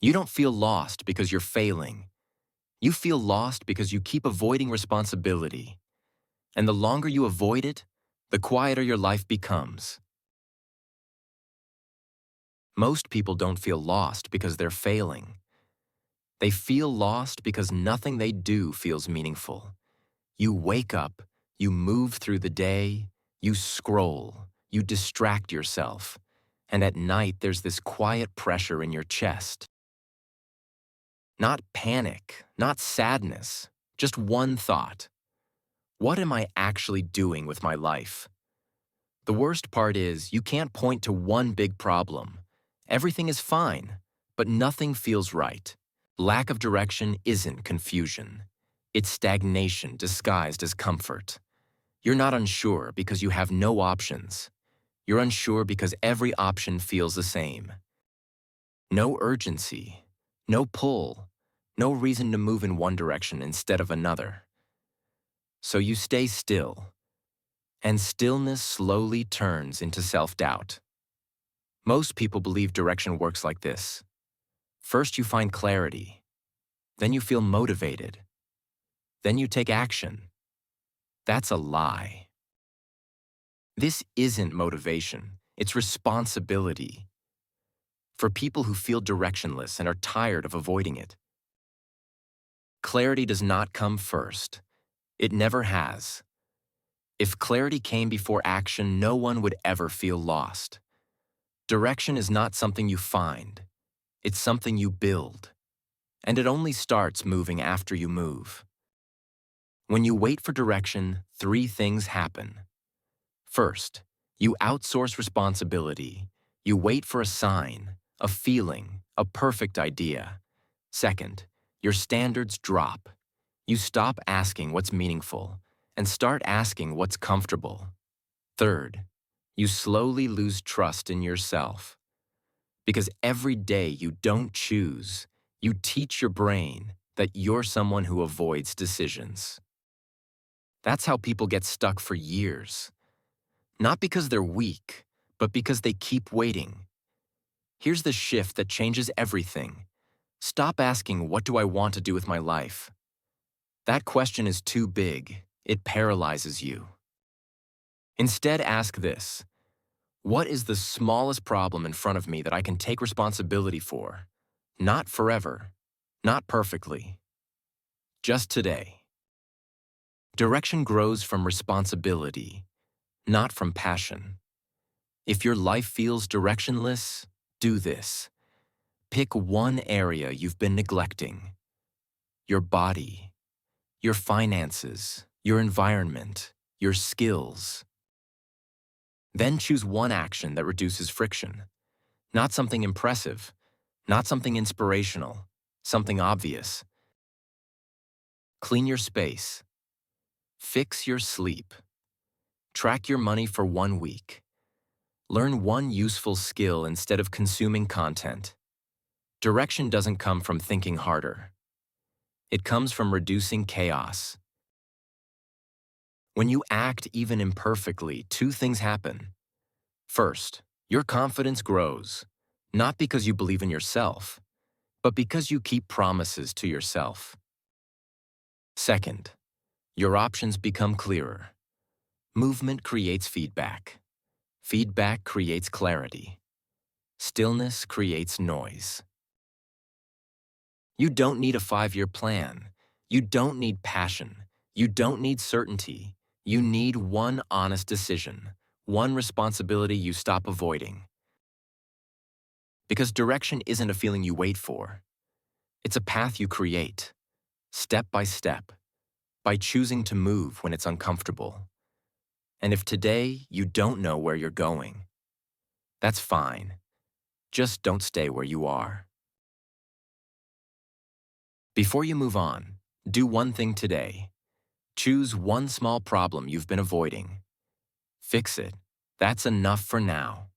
You don't feel lost because you're failing. You feel lost because you keep avoiding responsibility. And the longer you avoid it, the quieter your life becomes. Most people don't feel lost because they're failing. They feel lost because nothing they do feels meaningful. You wake up, you move through the day, you scroll, you distract yourself, and at night there's this quiet pressure in your chest. Not panic, not sadness, just one thought. What am I actually doing with my life? The worst part is you can't point to one big problem. Everything is fine, but nothing feels right. Lack of direction isn't confusion. It's stagnation disguised as comfort. You're not unsure because you have no options. You're unsure because every option feels the same. No urgency, no pull, no reason to move in one direction instead of another. So you stay still, and stillness slowly turns into self-doubt. Most people believe direction works like this. First you find clarity, then you feel motivated, then you take action. That's a lie. This isn't motivation, it's responsibility. For people who feel directionless and are tired of avoiding it. Clarity does not come first. It never has. If clarity came before action, no one would ever feel lost. Direction is not something you find. It's something you build. And it only starts moving after you move. When you wait for direction, three things happen. First, you outsource responsibility. You wait for a sign, a feeling, a perfect idea. Second, your standards drop. You stop asking what's meaningful and start asking what's comfortable. Third, you slowly lose trust in yourself. Because every day you don't choose, you teach your brain that you're someone who avoids decisions. That's how people get stuck for years. Not because they're weak, but because they keep waiting. Here's the shift that changes everything. Stop asking, what do I want to do with my life? That question is too big. It paralyzes you. Instead, ask this. What is the smallest problem in front of me that I can take responsibility for? Not forever, not perfectly, just today. Direction grows from responsibility, not from passion. If your life feels directionless, do this. Pick one area you've been neglecting. Your body, your finances, your environment, your skills. Then choose one action that reduces friction. Not something impressive, not something inspirational, something obvious. Clean your space. Fix your sleep. Track your money for 1 week. Learn one useful skill instead of consuming content. Direction doesn't come from thinking harder. It comes from reducing chaos. When you act even imperfectly, two things happen. First, your confidence grows, not because you believe in yourself, but because you keep promises to yourself. Second, your options become clearer. Movement creates feedback. Feedback creates clarity. Stillness creates noise. You don't need a 5-year plan. You don't need passion. You don't need certainty. You need one honest decision, one responsibility you stop avoiding. Because direction isn't a feeling you wait for. It's a path you create, step by step, by choosing to move when it's uncomfortable. And if today you don't know where you're going, that's fine. Just don't stay where you are. Before you move on, do one thing today. Choose one small problem you've been avoiding. Fix it. That's enough for now.